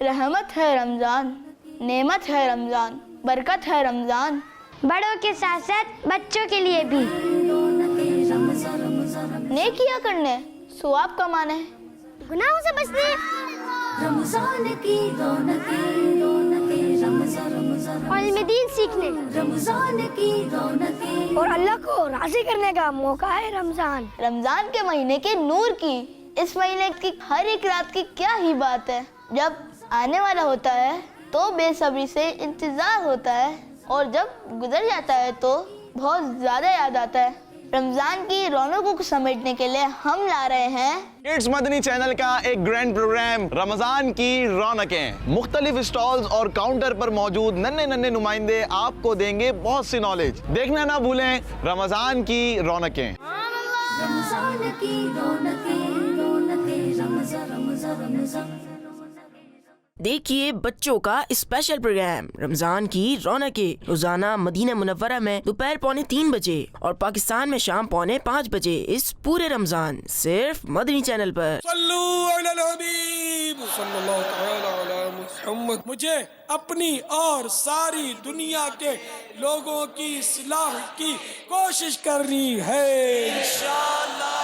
रहमत है रमज़ान, नेमत है रमज़ान, बरकत है रमज़ान। बड़ों के साथ साथ बच्चों के लिए भी। नेकियां करने, सवाब कमाने, गुनाहों से बचने। रमजान की रौनकें और इल्म दीन सीखने। रमजान की रौनकें और अल्लाह को राजी करने का मौका है रमजान। रमज़ान के महीने के नूर की, इस महीने की हर एक रात की क्या ही बात है। जब आने वाला होता है तो बेसब्री से इंतज़ार होता है, और जब गुजर जाता है तो बहुत ज़्यादा याद आता है। रमज़ान की रौनकों को समेटने के लिए हम ला रहे हैं इट्स मदनी चैनल का एक ग्रैंड प्रोग्राम रमजान की रौनकें। मुख्तलिफ स्टॉल्स और काउंटर पर मौजूद नन्हे नन्हे नुमाइंदे आपको देंगे बहुत सी नॉलेज। देखना ना भूलें रमजान की रौनकें। रमजान की रौनकें रमजान। देखिए बच्चों का स्पेशल प्रोग्राम रमजान की रौनकें रोजाना मदीना मुनव्वरा में दोपहर 2:45 बजे और पाकिस्तान में शाम 4:45 बजे इस पूरे रमजान सिर्फ मदनी चैनल पर। सल्लू अलल हबीब सल्लल्लाहु तआला अला मुहम्मद। मुझे अपनी और सारी दुनिया के लोगों की इस्लाह की कोशिश करनी है इंशाअल्लाह।